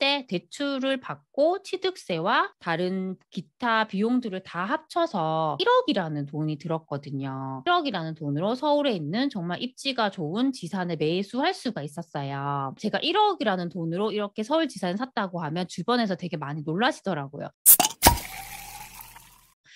그때 대출을 받고 취득세와 다른 기타 비용들을 다 합쳐서 1억이라는 돈이 들었거든요. 1억이라는 돈으로 서울에 있는 정말 입지가 좋은 지산을 매수할 수가 있었어요. 제가 1억이라는 돈으로 이렇게 서울 지산을 샀다고 하면 주변에서 되게 많이 놀라시더라고요.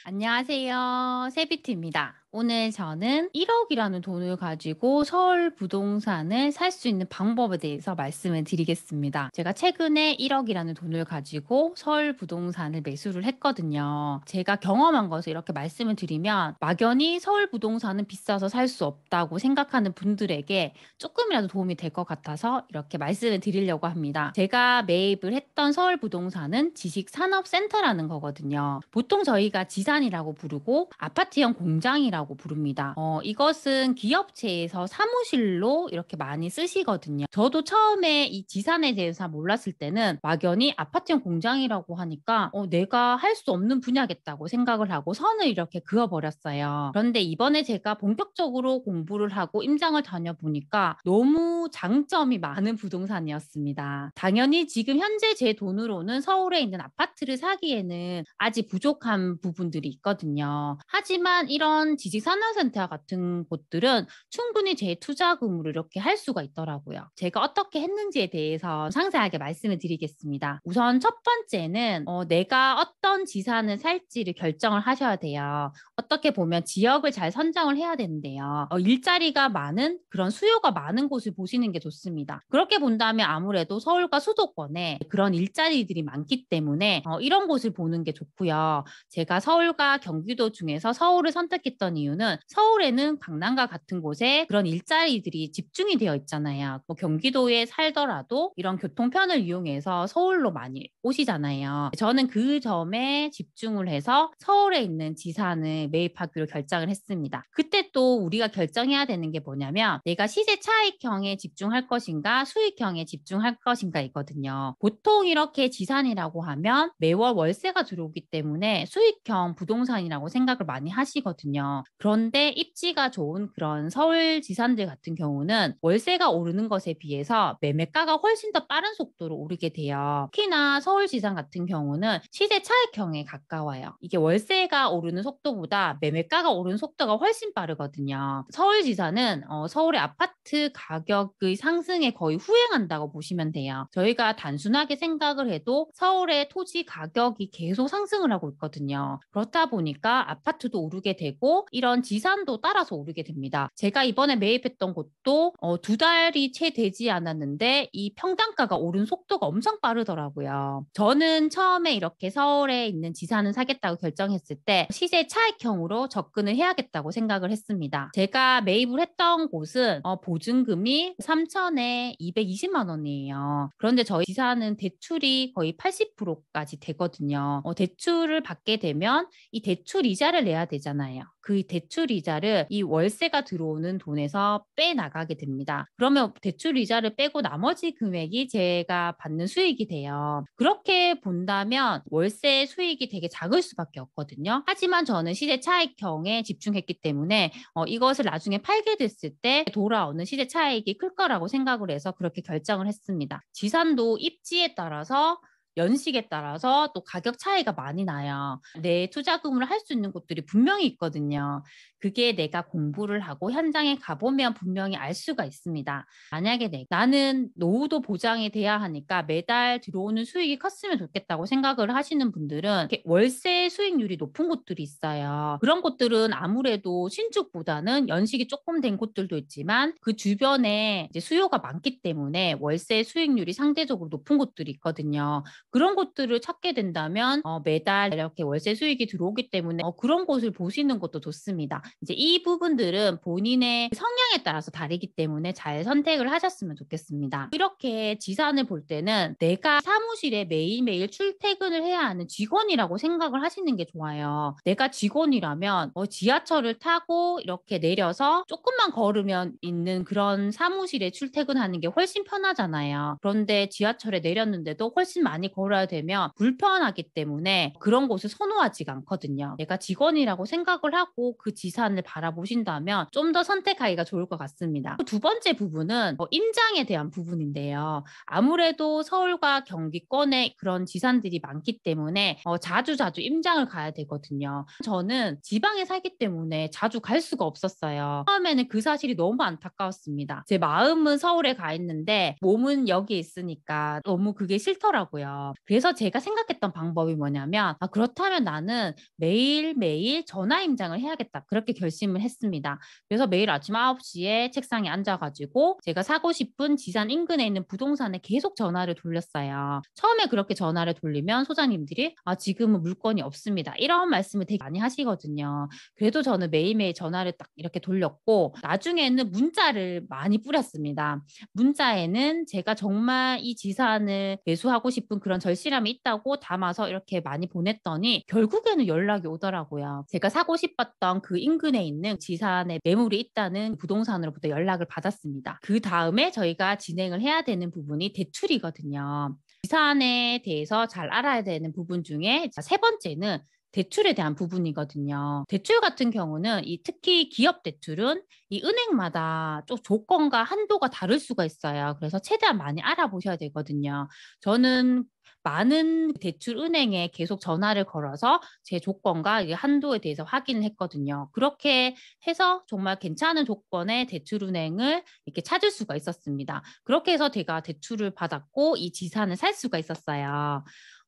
안녕하세요. 세비트입니다. 오늘 저는 1억이라는 돈을 가지고 서울 부동산을 살 수 있는 방법에 대해서 말씀을 드리겠습니다. 제가 최근에 1억이라는 돈을 가지고 서울 부동산을 매수를 했거든요. 제가 경험한 것을 이렇게 말씀을 드리면 막연히 서울 부동산은 비싸서 살 수 없다고 생각하는 분들에게 조금이라도 도움이 될 것 같아서 이렇게 말씀을 드리려고 합니다. 제가 매입을 했던 서울 부동산은 지식산업센터라는 거거든요. 보통 저희가 지산이라고 부르고 아파트형 공장이라고 부릅니다. 이것은 기업체에서 사무실로 이렇게 많이 쓰시거든요. 저도 처음에 이 지산에 대해서 잘 몰랐을 때는 막연히 아파트형 공장이라고 하니까 내가 할 수 없는 분야겠다고 생각을 하고 선을 이렇게 그어버렸어요. 그런데 이번에 제가 본격적으로 공부를 하고 임장을 다녀보니까 너무 장점이 많은 부동산이었습니다. 당연히 지금 현재 제 돈으로는 서울에 있는 아파트를 사기에는 아직 부족한 부분들이 있거든요. 하지만 이런 지식산업센터 같은 곳들은 충분히 제 투자금으로 이렇게 할 수가 있더라고요. 제가 어떻게 했는지에 대해서 상세하게 말씀을 드리겠습니다. 우선 첫 번째는 내가 어떤 지산을 살지를 결정을 하셔야 돼요. 어떻게 보면 지역을 잘 선정을 해야 되는데요. 일자리가 많은 그런 수요가 많은 곳을 보시는 게 좋습니다. 그렇게 본다면 아무래도 서울과 수도권에 그런 일자리들이 많기 때문에 이런 곳을 보는 게 좋고요. 제가 서울과 경기도 중에서 서울을 선택했던 이유는 서울에는 강남과 같은 곳에 그런 일자리들이 집중이 되어 있잖아요. 뭐 경기도에 살더라도 이런 교통편을 이용해서 서울로 많이 오시잖아요. 저는 그 점에 집중을 해서 서울에 있는 지산을 매입하기로 결정을 했습니다. 그때 또 우리가 결정해야 되는 게 뭐냐면 내가 시세 차익형에 집중할 것인가 수익형에 집중할 것인가 있거든요. 보통 이렇게 지산이라고 하면 매월 월세가 들어오기 때문에 수익형 부동산이라고 생각을 많이 하시거든요. 그런데 입지가 좋은 그런 서울 지산들 같은 경우는 월세가 오르는 것에 비해서 매매가가 훨씬 더 빠른 속도로 오르게 돼요. 특히나 서울 지산 같은 경우는 시세 차익형에 가까워요. 이게 월세가 오르는 속도보다 매매가가 오르는 속도가 훨씬 빠르거든요. 서울 지산은 서울의 아파트 가격의 상승에 거의 후행한다고 보시면 돼요. 저희가 단순하게 생각을 해도 서울의 토지 가격이 계속 상승을 하고 있거든요. 그렇다 보니까 아파트도 오르게 되고 이런 지산도 따라서 오르게 됩니다. 제가 이번에 매입했던 곳도 2달이 채 되지 않았는데 이 평당가가 오른 속도가 엄청 빠르더라고요. 저는 처음에 이렇게 서울에 있는 지산을 사겠다고 결정했을 때 시세 차익형으로 접근을 해야겠다고 생각을 했습니다. 제가 매입을 했던 곳은 보증금이 3천에 220만 원이에요. 그런데 저희 지사는 대출이 거의 80%까지 되거든요. 대출을 받게 되면 이 대출 이자를 내야 되잖아요. 그 대출 이자를 이 월세가 들어오는 돈에서 빼나가게 됩니다. 그러면 대출 이자를 빼고 나머지 금액이 제가 받는 수익이 돼요. 그렇게 본다면 월세 수익이 되게 작을 수밖에 없거든요. 하지만 저는 시세 차익형에 집중했기 때문에 이것을 나중에 팔게 됐을 때 돌아오는 시세 차익이 클 거라고 생각을 해서 그렇게 결정을 했습니다. 지산도 입지에 따라서 연식에 따라서 또 가격 차이가 많이 나요. 내 투자금으로 할 수 있는 곳들이 분명히 있거든요. 그게 내가 공부를 하고 현장에 가보면 분명히 알 수가 있습니다. 만약에 나는 노후도 보장이 돼야 하니까 매달 들어오는 수익이 컸으면 좋겠다고 생각을 하시는 분들은 월세 수익률이 높은 곳들이 있어요. 그런 곳들은 아무래도 신축보다는 연식이 조금 된 곳들도 있지만 그 주변에 이제 수요가 많기 때문에 월세 수익률이 상대적으로 높은 곳들이 있거든요. 그런 곳들을 찾게 된다면 매달 이렇게 월세 수익이 들어오기 때문에 그런 곳을 보시는 것도 좋습니다. 이제 이 부분들은 본인의 성향에 따라서 다르기 때문에 잘 선택을 하셨으면 좋겠습니다. 이렇게 지산을 볼 때는 내가 사무실에 매일매일 출퇴근을 해야 하는 직원이라고 생각을 하시는 게 좋아요. 내가 직원이라면 지하철을 타고 이렇게 내려서 조금만 걸으면 있는 그런 사무실에 출퇴근하는 게 훨씬 편하잖아요. 그런데 지하철에 내렸는데도 훨씬 많이 벌어야 되면 불편하기 때문에 그런 곳을 선호하지가 않거든요. 내가 직원이라고 생각을 하고 그 지산을 바라보신다면 좀 더 선택하기가 좋을 것 같습니다. 두 번째 부분은 임장에 대한 부분인데요. 아무래도 서울과 경기권에 그런 지산들이 많기 때문에 자주자주 임장을 가야 되거든요. 저는 지방에 살기 때문에 자주 갈 수가 없었어요. 처음에는 그 사실이 너무 안타까웠습니다. 제 마음은 서울에 가 있는데 몸은 여기 있으니까 너무 그게 싫더라고요. 그래서 제가 생각했던 방법이 뭐냐면 그렇다면 나는 매일매일 전화 임장을 해야겠다. 그렇게 결심을 했습니다. 그래서 매일 아침 9시에 책상에 앉아가지고 제가 사고 싶은 지산 인근에 있는 부동산에 계속 전화를 돌렸어요. 처음에 그렇게 전화를 돌리면 소장님들이 지금은 물건이 없습니다. 이런 말씀을 되게 많이 하시거든요. 그래도 저는 매일매일 전화를 딱 이렇게 돌렸고 나중에는 문자를 많이 뿌렸습니다. 문자에는 제가 정말 이 지산을 매수하고 싶은 그런 절실함이 있다고 담아서 이렇게 많이 보냈더니 결국에는 연락이 오더라고요. 제가 사고 싶었던 그 인근에 있는 지산에 매물이 있다는 부동산으로부터 연락을 받았습니다. 그 다음에 저희가 진행을 해야 되는 부분이 대출이거든요. 지산에 대해서 잘 알아야 되는 부분 중에 세 번째는 대출에 대한 부분이거든요. 대출 같은 경우는 특히 기업 대출은 이 은행마다 좀 조건과 한도가 다를 수가 있어요. 그래서 최대한 많이 알아보셔야 되거든요. 저는 많은 대출 은행에 계속 전화를 걸어서 제 조건과 한도에 대해서 확인을 했거든요. 그렇게 해서 정말 괜찮은 조건의 대출 은행을 이렇게 찾을 수가 있었습니다. 그렇게 해서 제가 대출을 받았고 이 지산을 살 수가 있었어요.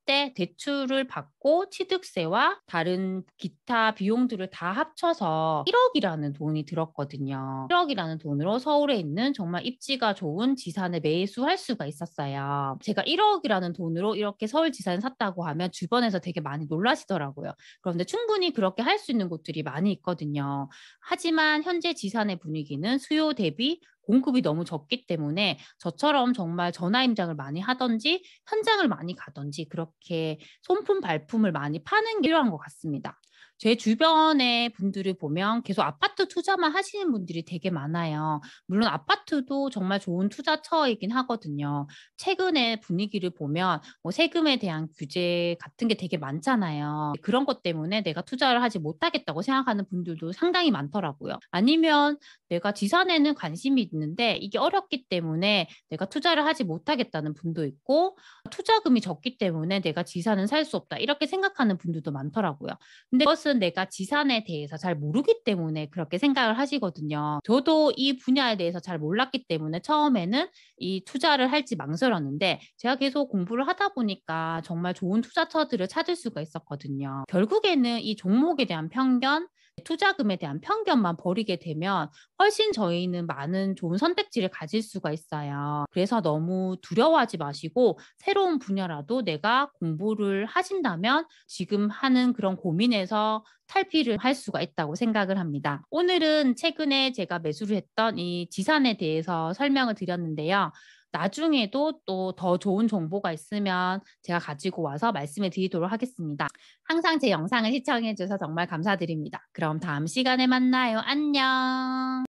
때 대출을 받고 취득세와 다른 기타 비용들을 다 합쳐서 1억이라는 돈이 들었거든요. 1억이라는 돈으로 서울에 있는 정말 입지가 좋은 지산을 매수할 수가 있었어요. 제가 1억이라는 돈으로 이렇게 서울 지산을 샀다고 하면 주변에서 되게 많이 놀라시더라고요. 그런데 충분히 그렇게 할 수 있는 곳들이 많이 있거든요. 하지만 현재 지산의 분위기는 수요 대비 공급이 너무 적기 때문에 저처럼 정말 전화 임장을 많이 하든지 현장을 많이 가든지 그렇게 손품 발품을 많이 파는 게 필요한 것 같습니다. 제 주변의 분들을 보면 계속 아파트 투자만 하시는 분들이 되게 많아요. 물론 아파트도 정말 좋은 투자처이긴 하거든요. 최근의 분위기를 보면 세금에 대한 규제 같은 게 되게 많잖아요. 그런 것 때문에 내가 투자를 하지 못하겠다고 생각하는 분들도 상당히 많더라고요. 아니면 내가 지산에는 관심이 있는데 이게 어렵기 때문에 내가 투자를 하지 못하겠다는 분도 있고 투자금이 적기 때문에 내가 지산은 살 수 없다 이렇게 생각하는 분들도 많더라고요. 근데 그것은 내가 지산에 대해서 잘 모르기 때문에 그렇게 생각을 하시거든요. 저도 이 분야에 대해서 잘 몰랐기 때문에 처음에는 이 투자를 할지 망설였는데 제가 계속 공부를 하다 보니까 정말 좋은 투자처들을 찾을 수가 있었거든요. 결국에는 이 종목에 대한 편견, 투자금에 대한 편견만 버리게 되면 훨씬 저희는 많은 좋은 선택지를 가질 수가 있어요. 그래서 너무 두려워하지 마시고 새로운 분야라도 내가 공부를 하신다면 지금 하는 그런 고민에서 탈피를 할 수가 있다고 생각을 합니다. 오늘은 최근에 제가 매수를 했던 이 지산에 대해서 설명을 드렸는데요. 나중에도 또 더 좋은 정보가 있으면 제가 가지고 와서 말씀을 드리도록 하겠습니다. 항상 제 영상을 시청해 주셔서 정말 감사드립니다. 그럼 다음 시간에 만나요. 안녕.